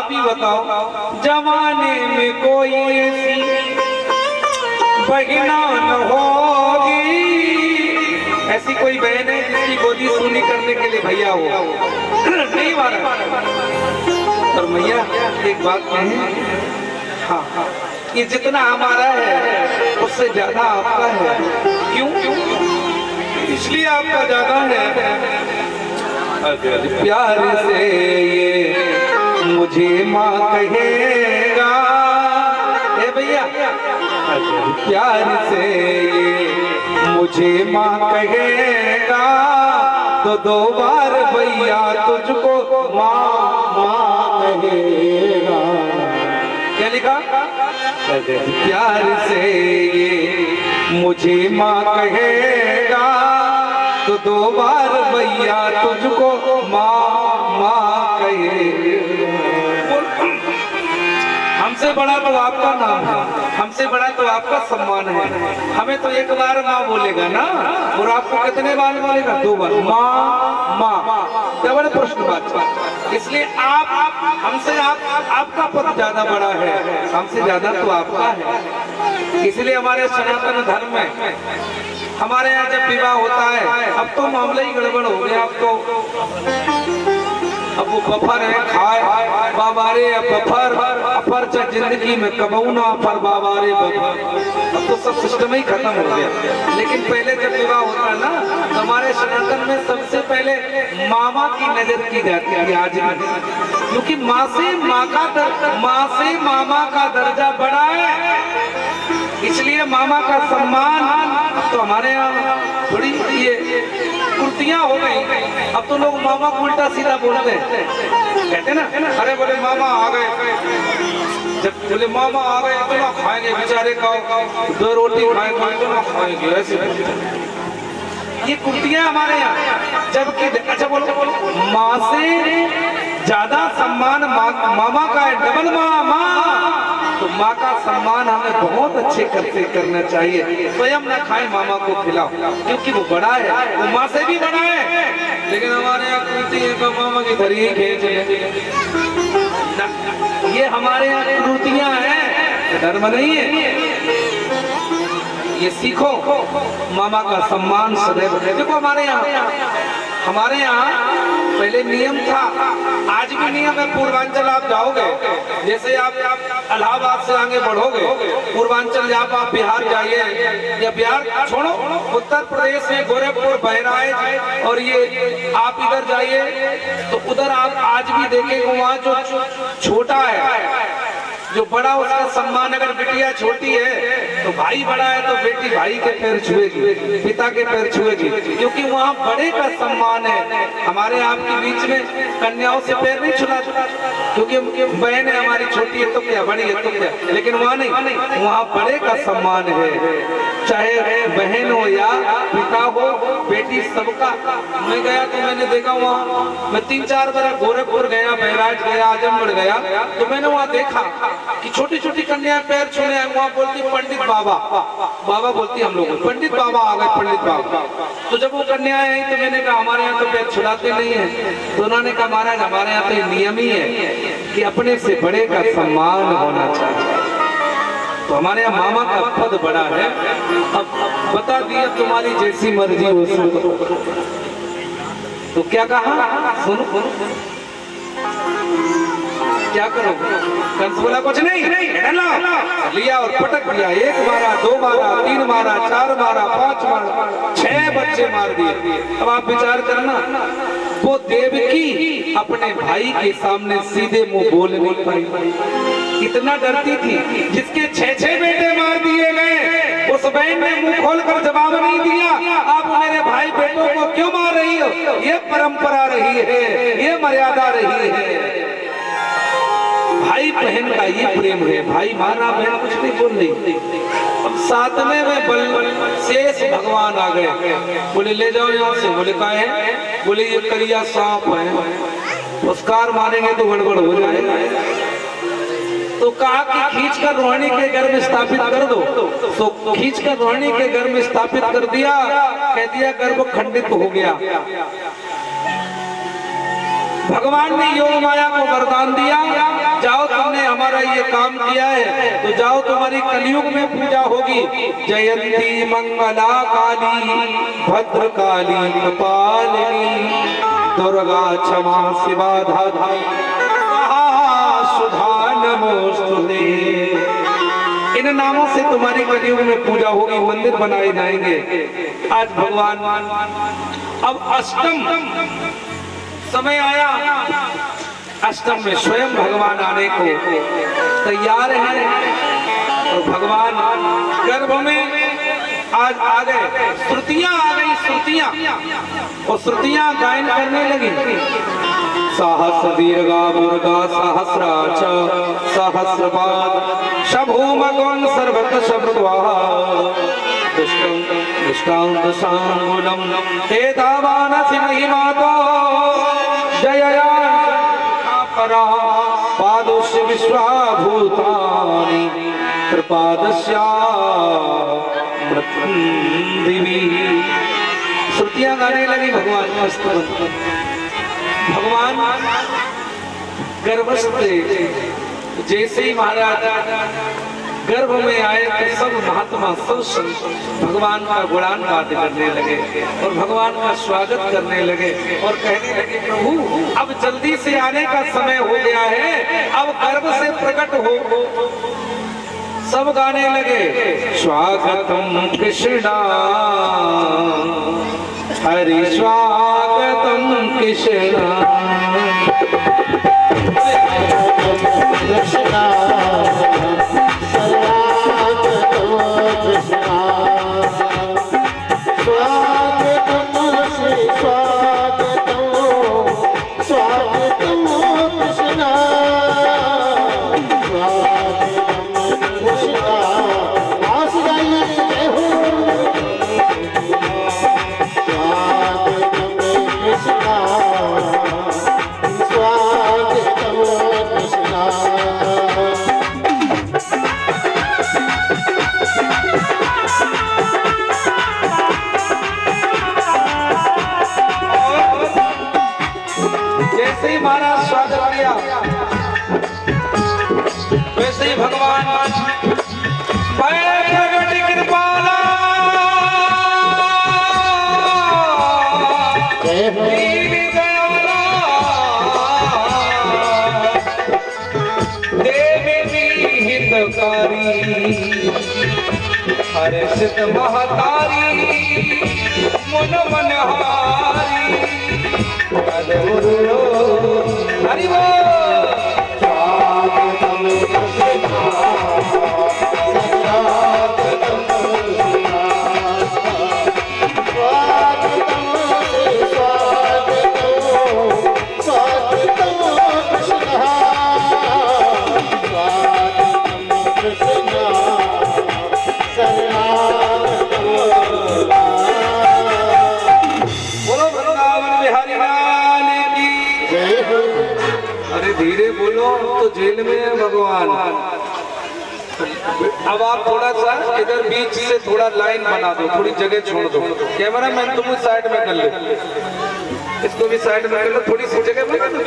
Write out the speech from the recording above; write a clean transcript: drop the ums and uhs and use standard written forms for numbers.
आप ही बताओ, जमाने में कोई ऐसी बहना न होगी, ऐसी कोई बहन है जिसकी गोदी सुनी करने के लिए भैया हो? नहीं मारा। और भैया एक बात कहें, हाँ, ये जितना हमारा है उससे ज्यादा आपका है। क्यों? इसलिए आपका ज्यादा है। अगर प्यार से ये मुझे माँ कहेगा, ए भैया, अगर प्यार से ये मुझे माँ कहेगा तो 2 बार भैया तुझको माँ माँ कहेगा। क्या लिखा? अगर प्यार से ये मुझे माँ कहेगा तो 2 बार भैया तुझको माँ माँ कहेगा। हमसे बड़ा तो आपका नाम है, हमसे बड़ा तो आपका सम्मान है। हमें तो 1 बार माँ बोलेगा ना, और आपको कितने बार बोलेगा? 2 बार माँ माँ। क्या बड़े प्रश्न बात। इसलिए आप हमसे आपका पद ज्यादा बड़ा है, हमसे ज्यादा तो आपका है। इसलिए हमारे सनातन धर्म में हमारे यहाँ जब विवाह होता है, अब तो मामला ही गड़बड़ हो गया। अब वो बफर है खाए बाबारे बफर अपर जिंदगी में कबू ना पर बाबारे बफर। अब तो सब सिस्टम ही खत्म हो गया। लेकिन पहले जब विवाह होता है ना, हमारे सनातन में सबसे पहले मामा की नजर की जाती है आज भी, क्योंकि माँ से मामा का दर्जा बड़ा है। इसलिए मामा का सम्मान। तो हमारे यहाँ थोड़ी ये कुर्तियां हो गई। अब तो लोग मामा को उल्टा सीधा बोलते हैं, कहते ना, अरे बोले मामा आ गए, जब बोले मामा आ गए तो ना खाएंगे बेचारे का 2 रोटी खाएंगे तो ना खाएंगे, ऐसे ये कुर्तियां हमारे यहाँ। जबकि अच्छा बोलो, माँ से ज्यादा सम्मान मामा का है, डबल मामा। तो माँ का सम्मान हमें बहुत अच्छे करते करना चाहिए। स्वयं न खाए, मामा को खिलाओ, क्योंकि वो बड़ा है, वो माँ से भी बड़ा है। लेकिन हमारे यहाँ कुर्ती है, मामा की धरी खींच ये हमारे यहाँ कुर्तियां हैं, धर्म नहीं है। ये सीखो, मामा का सम्मान सदैव। देखो हमारे यहाँ पहले नियम था, आज भी नियम है। पूर्वांचल आप जाओगे, जैसे आप इलाहाबाद से आगे बढ़ोगे, पूर्वांचल जब आप बिहार जाइए, या बिहार छोड़ो, उत्तर प्रदेश में गोरखपुर, बहराइच, और ये आप इधर जाइए तो उधर आप आज भी देखेंगे वहाँ जो छोटा है, जो बड़ा उसका सम्मान। अगर बिटिया छोटी है तो भाई बड़ा है तो बेटी भाई के पैर छुएगी, पिता के पैर छुएगी, क्योंकि वहाँ बड़े का सम्मान है। हमारे आपके बीच में कन्याओं से पैर नहीं छुना, क्योंकि बहन है हमारी, छोटी है तो क्या, बड़ी है तो क्या। लेकिन वहाँ नहीं, वहाँ बड़े का सम्मान है, चाहे बहन हो या पिता हो, बेटी सबका। मैं गया तो मैंने देखा वहाँ, मैं 3-4 बार गोरखपुर गया, बहराइच गया, आजमगढ़ गया, तो मैंने वहाँ देखा कि छोटी छोटी कन्याएं पैर छूने, वहाँ बोलती पंडित बाबा, बाबा बोलती हम लोग, पंडित बाबा आ गए, पंडित बाबा। तो जब वो कन्याएं आई तो मैंने कहा हमारे यहाँ तो पैर छुड़ाते नहीं है। तो उन्होंने कहा महाराज हमारे यहाँ तो नियम ही है कि अपने से बड़े का सम्मान होना चाहिए। तो हमारे यहाँ मामा का पद बड़ा है। अब बता दिया तुम्हारी जैसी मर्जी हो सुनो। तो क्या कहा, सुनो क्या करो? कंस बोला कुछ नहीं, लिया और पटक दिया। 1 मारा, 2 मारा, 3 मारा, 4 मारा, 5 मारा, 6 बच्चे मार दिए। अब आप विचार करना, वो देवकी अपने भाई के सामने सीधे मुंह बोल नहीं पाई, इतना डरती थी। जिसके 6 बेटे मार दिए गए, उस बहन ने मुंह खोलकर जवाब नहीं दिया, आप मेरे भाई बेटों को क्यों मार रही हो? ये परंपरा रही है, ये मर्यादा रही है। भाई बहन का ये प्रेम है। भाई मारा, बहन कुछ नहीं बोल रही। अब 7वें में बल शेष भगवान आ गए, बोले ले जाओ यहाँ से। बोले का है? बोले ये करिया सांप है, पुरस्कार मारेंगे तो गड़बड़ हो जाएगा। तो कहा कि खींचकर रोहिणी के घर में स्थापित कर दो। तो खींचकर रोहिणी के घर में स्थापित कर दिया, कह दिया गर्भ खंडित हो गया। भगवान ने योग माया को वरदान दिया जाओ तुमने हमारा ये काम किया है तो जाओ तुम्हारी कलयुग में पूजा होगी। जयंती मंगला काली भद्र काली कपालिनी दुर्गा क्षमा शिवा धात्री सुधा नमोस्तुते। इन नामों से तुम्हारी कलयुग में पूजा होगी, मंदिर बनाए जाएंगे। आज भगवान अब अष्टम समय आया, अष्टम में स्वयं भगवान आने को तैयार है और भगवान गर्भ में आज आ गए। श्रुतियां आ गई, श्रुतियां, और श्रुतियां गायन करने लगी। सहस्र दीर्घा मुर्गा सहस्राच सहस्रपाद शभूमकं सर्वत्र शब्दवाहा दुष्टांत सांगुलम एतावानसि महिमातो जयया परा पादोस्य विश्वाभूतानि कृपादस्या दिवी। श्रुतियां गाने लगी भगवान का स्तुति। भगवान गर्भस्थ जैसे ही महाराज गर्भ में आए तो सब महात्मा सब संत भगवान का गुणान गाते करने लगे और भगवान का स्वागत करने लगे और कहने लगे प्रभु अब जल्दी से आने का समय हो गया है, अब गर्भ से प्रकट हो। सब गाने लगे स्वागतम कृष्णा हरि स्वागतम कृष्णा कृष्णा महाराज स्वागत किया वैसे ही भगवान प्रगट कृपाला देवी हितकारी हर्षित महतारी मन मनहारी हरि बोल। धीरे बोलो तो जेल में है भगवान। अब आप थोड़ा सा इधर बीच से थोड़ा लाइन बना दो, थोड़ी जगह छोड़ दो। कैमरा मैन तुम साइड में कर ले, इसको भी साइड में कर लो, थोड़ी सी जगह में